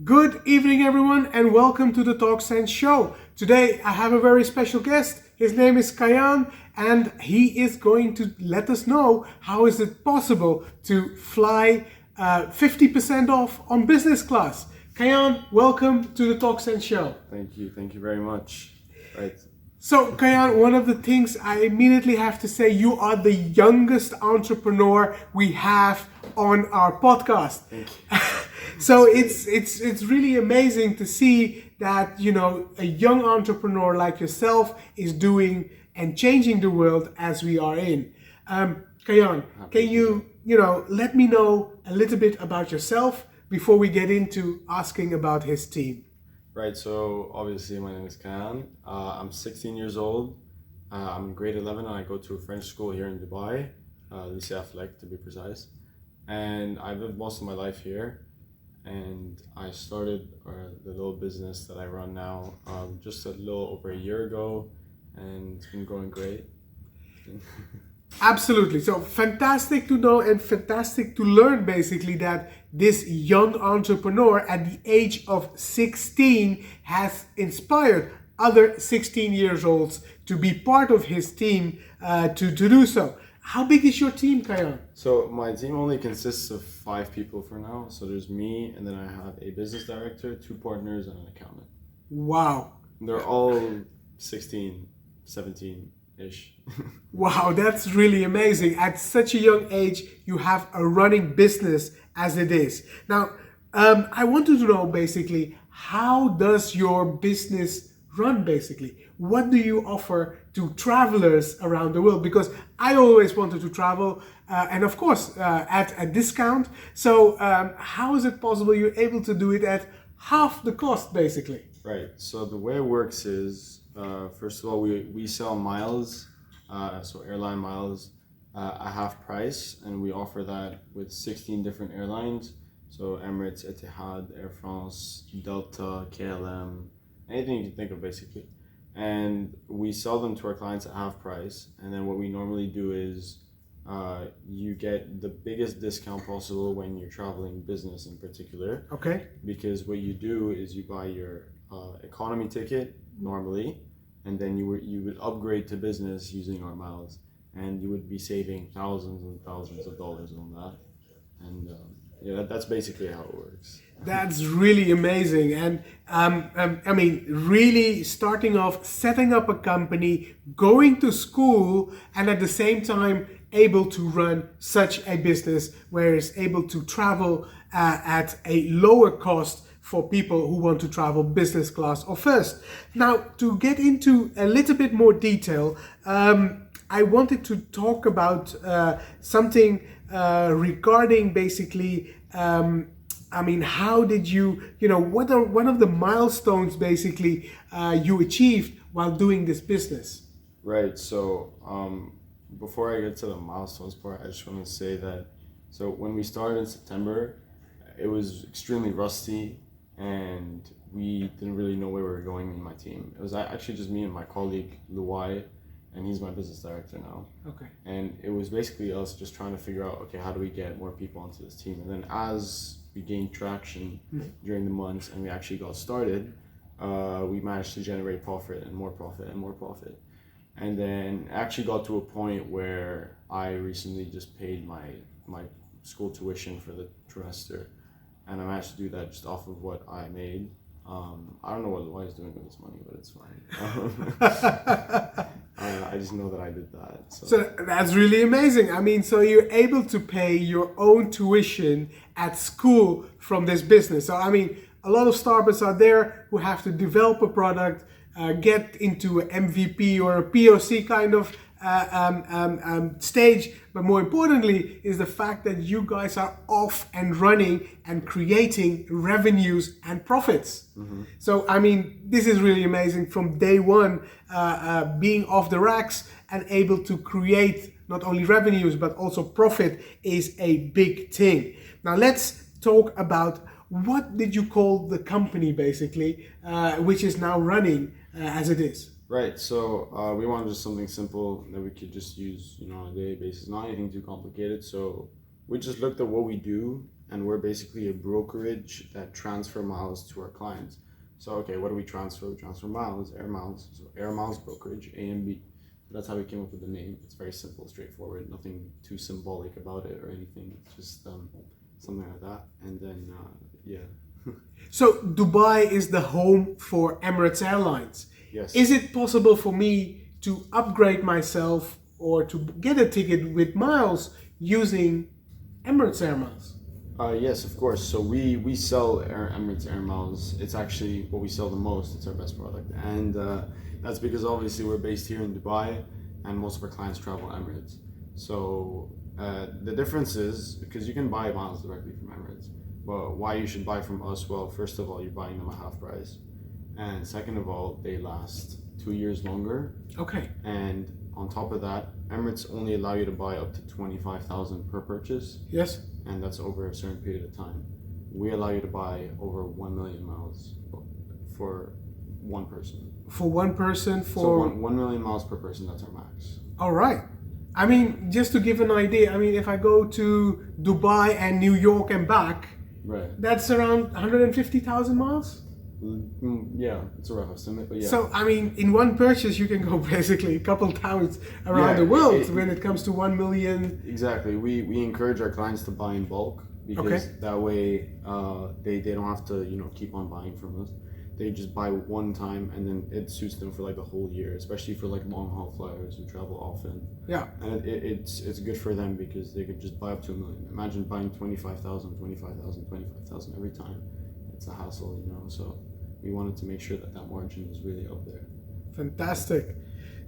Good evening, everyone, and welcome to the Tokenization show. Today, I have a very special guest. His name is Kayan, and he is going to let us know how is it possible to fly 50% off on business class. Kayan, welcome to the Tokenization show. Thank you very much. Right. So, Kayan, one of the things I immediately have to say, you are the youngest entrepreneur we have on our podcast. Thank you. So it's really amazing to see that, you know, a young entrepreneur like yourself is doing and changing the world as we are in. Kayan, can you let me know a little bit about yourself before we get into asking about his team? Right, so obviously my name is Kayan. I'm 16 years old. I'm in grade 11 and I go to a French school here in Dubai, Lycée Affleck to be precise. And I've lived most of my life here. And I started the little business that I run now just a little over a year ago, and it's been going great. Absolutely. So fantastic to know and fantastic to learn basically that this young entrepreneur at the age of 16 has inspired other 16 years olds to be part of his team to do so. How big is your team, Kayan? So my team only consists of 5 people for now. So there's me, and then I have a business director, 2 partners, and an accountant. Wow. They're all 16, 17-ish. Wow, that's really amazing. At such a young age, you have a running business as it is. Now, I wanted to know basically, how does your business run basically? What do you offer to travelers around the world? Because I always wanted to travel and of course at a discount. So how is it possible you're able to do it at half the cost basically? Right, so the way it works is, first of all, we sell miles, so airline miles at half price, and we offer that with 16 different airlines. So Emirates, Etihad, Air France, Delta, KLM, anything you can think of basically. And we sell them to our clients at half price. And then what we normally do is you get the biggest discount possible when you're traveling business in particular. Okay. Because what you do is you buy your economy ticket normally, and then you would upgrade to business using our miles, and you would be saving thousands and thousands of dollars on that. And that's basically how it works. That's really amazing. And I mean, really starting off, setting up a company, going to school, and at the same time able to run such a business where it's able to travel at a lower cost for people who want to travel business class or first. Now, to get into a little bit more detail, I wanted to talk about something regarding basically, I mean, how did what are one of the milestones basically you achieved while doing this business? Right, so before I get to the milestones part, I just want to say that, so when we started in September, it was extremely rusty and we didn't really know where we were going in my team. It was actually just me and my colleague, Luai, and he's my business director now. Okay. And it was basically us just trying to figure out, okay, how do we get more people onto this team? And then as we gained traction during the months and we actually got started, we managed to generate profit and more profit and more profit. And then actually got to a point where I recently just paid my school tuition for the trimester. And I managed to do that just off of what I made. I don't know what Luai is doing with this money, but it's fine. I just know that I did that. So that's really amazing. I mean, so you're able to pay your own tuition at school from this business. So, I mean, a lot of startups are there who have to develop a product, get into an MVP or a POC kind of stage, but more importantly is the fact that you guys are off and running and creating revenues and profits. So I mean, this is really amazing from day one, being off the racks and able to create not only revenues but also profit is a big thing. Now let's talk about, what did you call the company basically, which is now running as it is? Right, so we wanted just something simple that we could just use, on a daily basis, not anything too complicated. So we just looked at what we do and we're basically a brokerage that transfer miles to our clients. So, okay, what do we transfer? We transfer miles, air miles. So, Air Miles Brokerage, AMB. So that's how we came up with the name. It's very simple, straightforward, nothing too symbolic about it or anything. It's just something like that. And then, yeah. So Dubai is the home for Emirates Airlines. Yes. Is it possible for me to upgrade myself or to get a ticket with miles using Emirates Air Miles? Yes, of course. So we sell Emirates Air Miles. It's actually what we sell the most. It's our best product, and that's because obviously we're based here in Dubai, and most of our clients travel Emirates. So the difference is because you can buy miles directly from Emirates, but why you should buy from us? Well, first of all, you're buying them at half price, and second of all, they last 2 years longer. Okay. And on top of that, Emirates only allow you to buy up to 25,000 per purchase. Yes. And that's over a certain period of time. We allow you to buy over 1 million miles for one person. For one person, So 1 million miles per person, that's our max. All right. I mean, just to give an idea, I mean, if I go to Dubai and New York and back, Right. that's around 150,000 miles? Yeah, it's a rough estimate, but yeah. So, I mean, in one purchase, you can go basically a couple towns around the world when it comes to 1 million. Exactly. We encourage our clients to buy in bulk because that way they don't have to, keep on buying from us. They just buy one time and then it suits them for like the whole year, especially for like long haul flyers who travel often. Yeah. And it's good for them because they could just buy up to 1 million. Imagine buying 25,000 every time. It's a hassle, so we wanted to make sure that margin is really up there. Fantastic.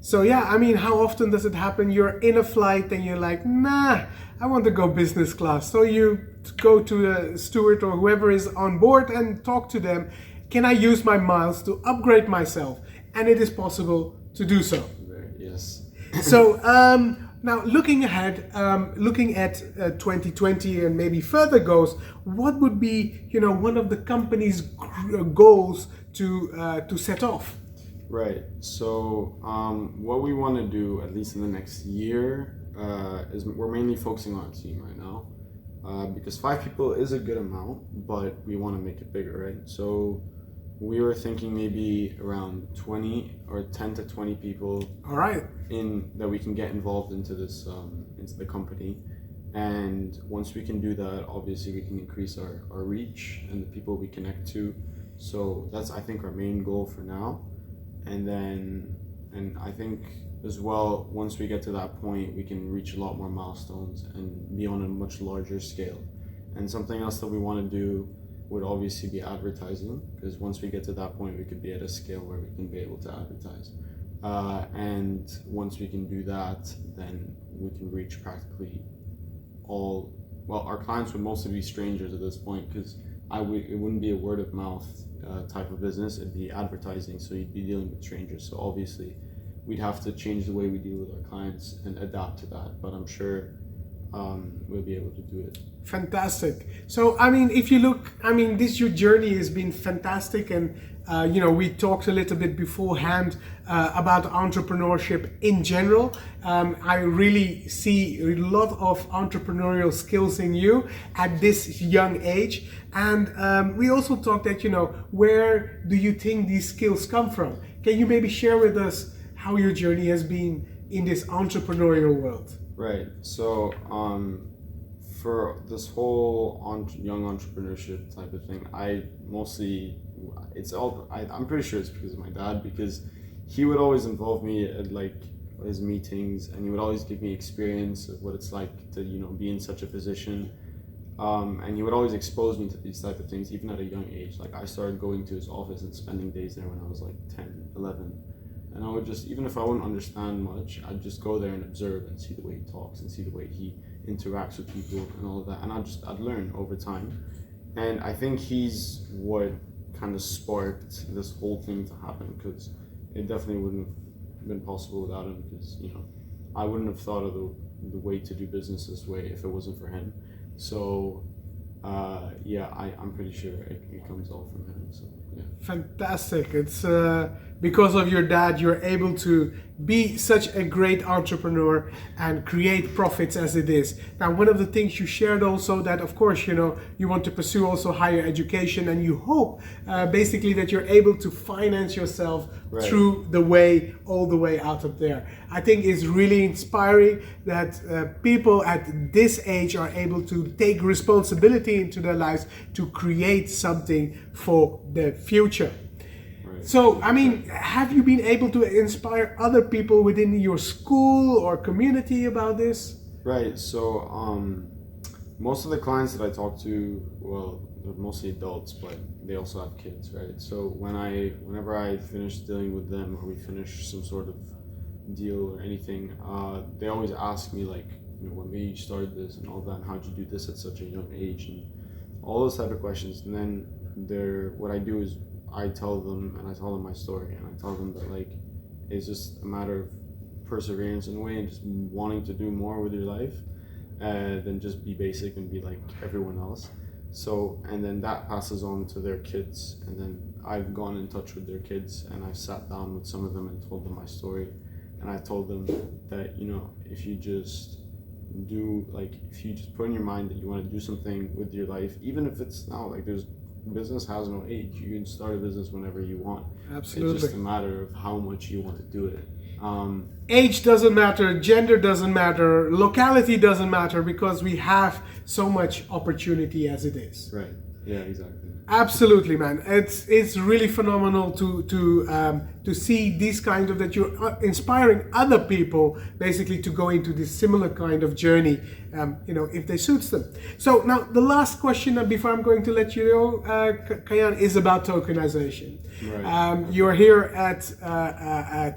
So yeah, I mean, how often does it happen? You're in a flight and you're like, nah, I want to go business class. So you go to the steward or whoever is on board and talk to them. Can I use my miles to upgrade myself? And it is possible to do so. Yes. So now looking ahead, looking at 2020 and maybe further goals, what would be, one of the company's goals to set off? Right. So what we want to do, at least in the next year, is we're mainly focusing on a team right now, because 5 people is a good amount, but we want to make it bigger, right? So we were thinking maybe around 20 or 10 to 20 people. All right. That we can get involved into this into the company, and once we can do that, obviously we can increase our reach and the people we connect to. So that's, I think, our main goal for now. And I think as well, once we get to that point, we can reach a lot more milestones and be on a much larger scale. And something else that we want to do would obviously be advertising, because once we get to that point, we could be at a scale where we can be able to advertise. And once we can do that, then we can reach practically all. Well, our clients would mostly be strangers at this point, because it wouldn't be a word of mouth type of business. It'd be advertising, so you'd be dealing with strangers. So obviously, we'd have to change the way we deal with our clients and adapt to that. But I'm sure we'll be able to do it. Fantastic. So, I mean, if you look, your journey has been fantastic, and we talked a little bit beforehand about entrepreneurship in general. I really see a lot of entrepreneurial skills in you at this young age, and we also talked that, where do you think these skills come from? Can you maybe share with us how your journey has been in this entrepreneurial world? Right. So, for this whole young entrepreneurship type of thing, I'm pretty sure it's because of my dad, because he would always involve me at like his meetings, and he would always give me experience of what it's like to be in such a position, and he would always expose me to these type of things even at a young age. Like, I started going to his office and spending days there when I was like 10, 11. And I would just, even if I wouldn't understand much, I'd just go there and observe and see the way he talks and see the way he interacts with people and all of that. And I'd learn over time. And I think he's what kind of sparked this whole thing to happen, because it definitely wouldn't have been possible without him, because, I wouldn't have thought of the way to do business this way if it wasn't for him. So, I'm pretty sure it comes all from him. So, yeah. Fantastic. It's because of your dad, you're able to be such a great entrepreneur and create profits as it is. Now, one of the things you shared also that, of course, you want to pursue also higher education, and you hope basically that you're able to finance yourself through all the way out of there. I think it's really inspiring that people at this age are able to take responsibility into their lives to create something for the future. So, I mean, have you been able to inspire other people within your school or community about this? Right. So, most of the clients that I talk to, well, they're mostly adults, but they also have kids, right? So whenever I finish dealing with them, or we finish some sort of deal or anything, they always ask me like, what made you start this and all that, and how'd you do this at such a young age, and all those type of questions. And then what I do is I tell them my story, and I tell them that like it's just a matter of perseverance in a way, and just wanting to do more with your life than just be basic and be like everyone else. So, and then that passes on to their kids, and then I've gone in touch with their kids, and I've sat down with some of them and told them my story, and I told them that if you just put in your mind that you want to do something with your life, even if it's now like business has no age. You can start a business whenever you want. Absolutely. It's just a matter of how much you want to do it. Age doesn't matter, gender doesn't matter, locality doesn't matter, because we have so much opportunity as it is. Right. Yeah, exactly. Absolutely, man. It's really phenomenal to see these kind of, that you're inspiring other people basically to go into this similar kind of journey, if they suits them. So now the last question before I'm going to let you know, Kayan, is about tokenization. Right. You're here at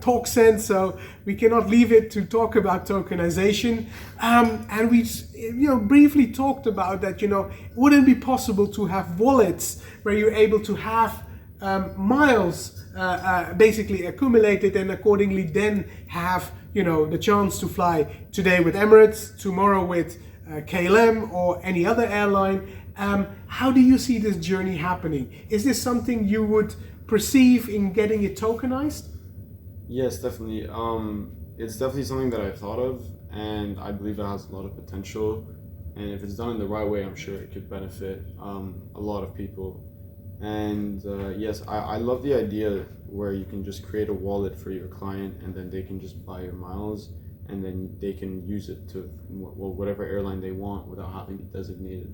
TalkSense, so we cannot leave it to talk about tokenization. And we briefly talked about that, would it be possible to have wallets where you're able to have miles basically accumulated, and accordingly then have the chance to fly today with Emirates, tomorrow with KLM or any other airline. How do you see this journey happening? Is this something you would perceive in getting it tokenized? Yes, definitely. It's definitely something that I've thought of, and I believe it has a lot of potential. And if it's done in the right way, I'm sure it could benefit a lot of people. And yes, I love the idea where you can just create a wallet for your client, and then they can just buy your miles, and then they can use it to whatever airline they want without having a designated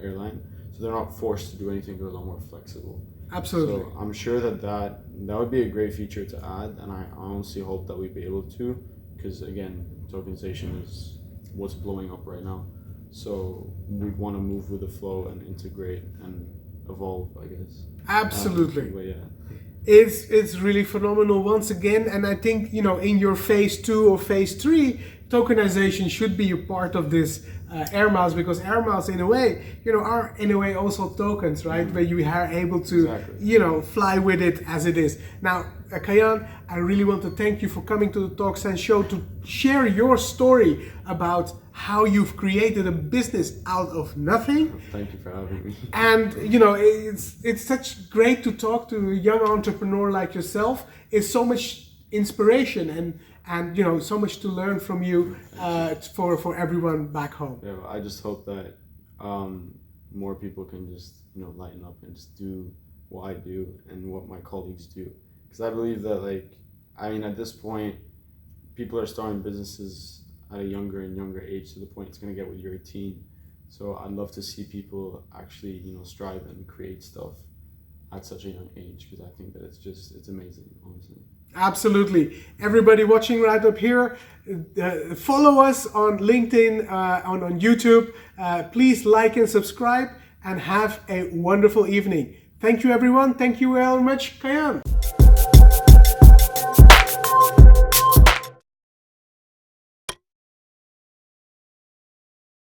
airline. So they're not forced to do anything. They're a lot more flexible. Absolutely. So I'm sure that would be a great feature to add, and I honestly hope that we'd be able to, because again, tokenization is what's blowing up right now. So we want to move with the flow and integrate and evolve, I guess. Absolutely. But yeah. It's really phenomenal once again, and I think in your phase 2 or phase 3, tokenization should be a part of this air miles, because air miles in a way are in a way also tokens, right? Where you are able to fly with it as it is. Now Kayan, I really want to thank you for coming to the TalkSense show to share your story about how you've created a business out of nothing. Thank you for having me. And it's such great to talk to a young entrepreneur like yourself. It's so much inspiration and so much to learn from you for everyone back home. Yeah, I just hope that more people can just lighten up and just do what I do and what my colleagues do, because I believe that at this point people are starting businesses at a younger and younger age, to the point it's going to get when you're a teen. So I'd love to see people actually strive and create stuff at such a young age, because I think that it's amazing, honestly. Absolutely. Everybody watching right up here, follow us on LinkedIn, on YouTube. Please like and subscribe, and have a wonderful evening. Thank you, everyone. Thank you very much, Kayan.